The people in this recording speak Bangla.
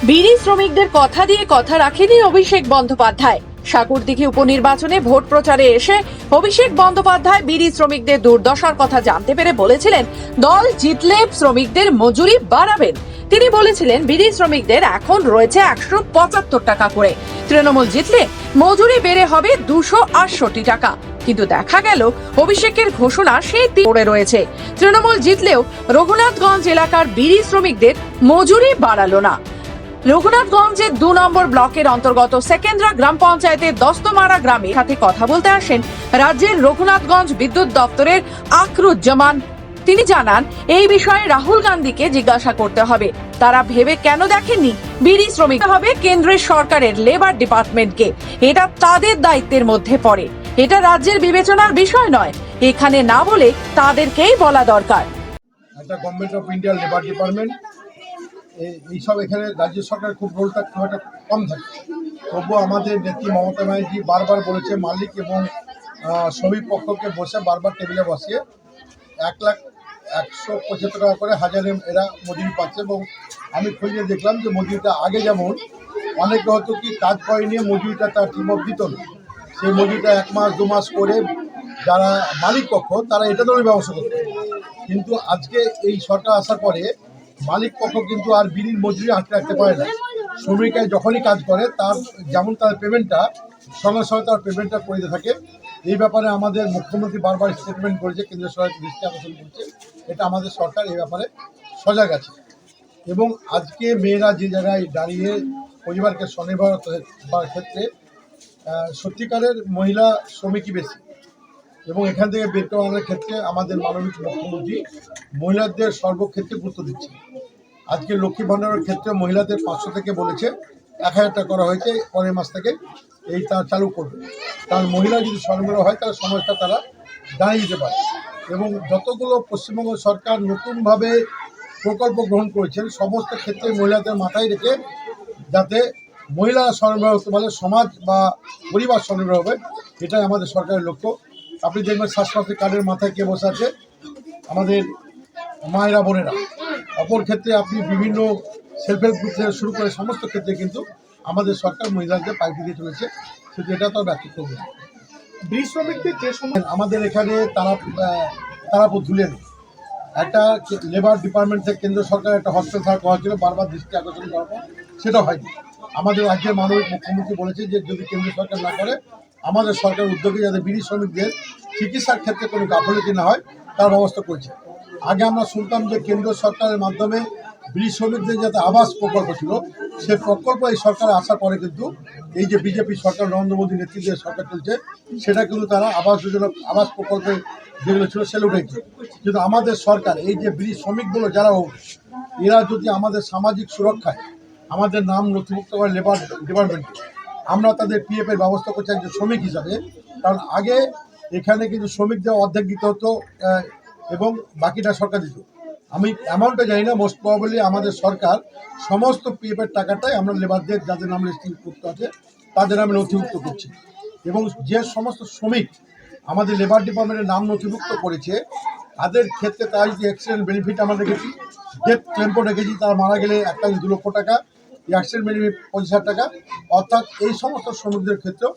বিড়ি শ্রমিকদের কথা দিয়ে কথা রাখেনি অভিষেক বন্দ্যোপাধ্যায়। সাগরদিঘি উপনির্বাচনে ভোট প্রচারে এসে অভিষেক বন্দ্যোপাধ্যায় বিড়ি শ্রমিকদের দুর্দশার কথা জানতে পেরে বলেছিলেন, দল জিতলে শ্রমিকদের মজুরি বাড়াবেন। তিনি বলেছিলেন, বিড়ি শ্রমিকদের এখন রয়েছে 175 টাকা করে, তৃণমূল জিতলে মজুরি বেড়ে হবে 268 টাকা। কিন্তু দেখা গেল অভিষেকের ঘোষণা সেই পড়ে রয়েছে। তৃণমূল জিতলেও রঘুনাথগঞ্জ এলাকার বিড়ি শ্রমিকদের মজুরি বাড়ালো না। রঘুনাথগঞ্জের 2 নম্বর ব্লকের অন্তর্গত সেকেন্দ্রা গ্রাম পঞ্চায়েতের দস্তমারা গ্রামে সাথে কথা বলতে আসেন রাজ্যের রঘুনাথগঞ্জ বিদ্যুৎ দপ্তরের আকরুজ্জামান। তিনি জানান, এই বিষয়ে রাহুল গান্ধীকে জিজ্ঞাসা করতে হবে। তারা ভেবে কেন দেখেননি বিড়ি শ্রমিক হবে কেন্দ্রের সরকারের লেবার ডিপার্টমেন্টকে। এটা তাদের দায়িত্বের মধ্যে পড়ে, এটা রাজ্যের বিবেচনার বিষয় নয়। এখানে না বলে তাদেরকেই বলা দরকার। একটা গভর্নমেন্ট অফ ইন্ডিয়ার লেবার ডিপার্টমেন্ট এইসব এখানে রাজ্য সরকারের খুব রোলটা খুব একটা কম থাকে। তবুও আমাদের নেত্রী মমতা ব্যানার্জি বারবার বলেছে মালিক এবং শ্রমিক পক্ষকে বসে বারবার টেবিলে বসিয়ে 1,175 টাকা করে হাজারে এরা মজুরি পাচ্ছে। এবং আমি খুঁজে দেখলাম যে মজুরিটা আগে যেমন অনেকে হয়তো কি কাজ করে নিয়ে মজুরিটা তার ঠিকমতো দিত না, সেই মজুরিটা 1 মাস 2 মাস করে যারা মালিক পক্ষ তারা এটা ধরে ব্যবস্থা করতো। কিন্তু আজকে এই সরকার আসার পরে মালিক পক্ষ কিন্তু আর বিড়ির মজুরি আটকে রাখতে পারে না। শ্রমিকরা যখনই কাজ করে তার যেমন তার পেমেন্টটা সঙ্গে সঙ্গে তার পেমেন্টটা করে দিতে থাকে। এই ব্যাপারে আমাদের মুখ্যমন্ত্রী বারবার স্টেটমেন্ট করেছে, কেন্দ্রীয় সরকার দৃষ্টি আকর্ষণ করছে। এটা আমাদের সরকার এই ব্যাপারে সজাগ আছে। এবং আজকে মেয়েরা যে জায়গায় দাঁড়িয়ে পরিবারকে স্বনির্ভর করার ক্ষেত্রে সত্যিকারের মহিলা শ্রমিকই বেশি। এবং এখান থেকে বের করানোর ক্ষেত্রে আমাদের মাননীয় মুখ্যমন্ত্রী মহিলাদের সর্বক্ষেত্রে গুরুত্ব দিচ্ছে। আজকে লক্ষ্মী ভাণ্ডারের ক্ষেত্রে মহিলাদের 500 থেকে বলেছে 1,000 টাকা করা হয়েছে, পরের মাস থেকে এই তার চালু করবে। কারণ মহিলা যদি স্বনির্ভর হয় তাহলে সমাজটা তারা দাঁড়িয়ে যেতে পারে। এবং যতগুলো পশ্চিমবঙ্গ সরকার নতুনভাবে প্রকল্প গ্রহণ করেছেন সমস্ত ক্ষেত্রে মহিলাদের মাথায় রেখে যাতে মহিলারা স্বনির্ভর হতে পারে, সমাজ বা পরিবার স্বনির্ভর হবে, এটাই আমাদের সরকারের লক্ষ্য। আপনি দেখবেন স্বাস্থ্যসাথী কার্ডের মাথায় কে বসে আছে? আমাদের মায়েরা বোনেরা। অপর ক্ষেত্রে আপনি বিভিন্ন সেলফ হেল্প গ্রুপ থেকে শুরু করে সমস্ত ক্ষেত্রে কিন্তু আমাদের সরকার মহিলাদের পাইপ দিয়ে চলেছে, শুধু এটা তো ব্যতিক্রম না। বিড়ি শ্রমিকদের যে সময় আমাদের এখানে তারাপুর ধুলেন একটা লেবার ডিপার্টমেন্ট থেকে কেন্দ্র সরকার একটা হসপিটাল থাকা হয়েছিল, বারবার দৃষ্টি আকর্ষণ করার পর সেটা হয়নি। আমাদের রাজ্যের মাননীয় মুখ্যমন্ত্রী বলেছে যে যদি কেন্দ্র সরকার না করে আমাদের সরকার উদ্যোগে যাতে বিড়ি শ্রমিকদের চিকিৎসার ক্ষেত্রে কোনো গাফিলতি না হয় তার ব্যবস্থা করেছে। আগে আমরা শুনতাম যে কেন্দ্র সরকারের মাধ্যমে বিড়ি শ্রমিকদের যাতে আবাস প্রকল্প ছিল, সে প্রকল্প এই সরকারে আসার পরে কিন্তু এই যে বিজেপি সরকার নরেন্দ্র মোদী নেতৃত্বে সরকার চলছে সেটা কিন্তু তারা আবাস যোজনা আবাস প্রকল্পে যেগুলো ছিল সেগুলো উঠেছে। কিন্তু আমাদের সরকার এই যে বিড়ি শ্রমিকগুলো যারা এরা যদি আমাদের সামাজিক সুরক্ষায় আমাদের নাম নথিভুক্ত করে লেবার ডিপার্টমেন্টে আমরা তাদের PF এর ব্যবস্থা করছি একজন শ্রমিক হিসাবে। কারণ আগে এখানে কিন্তু শ্রমিকদের অর্ধেক দিতে হতো এবং বাকিটা সরকার দিত। আমি অ্যামাউন্টটা জানি না, মোস্ট প্রবাবলি আমাদের সরকার সমস্ত PF এর টাকাটাই আমরা লেবারদের যাদের নাম লিস্টিভুক্ত আছে তাদের নামে নথিভুক্ত করছি। এবং যে সমস্ত শ্রমিক আমাদের লেবার ডিপার্টমেন্টের নাম নথিভুক্ত করেছে তাদের ক্ষেত্রে তার যে অ্যাক্সিডেন্ট বেনিফিট আমরা রেখেছি, ডেথ ক্লেমও রেখেছি, তারা মারা গেলে 1,2 লক্ষ টাকা, অ্যাক্সিডেন্ট বেনিফিট 50,000 টাকা। অর্থাৎ এই সমস্ত শ্রমিকদের ক্ষেত্রেও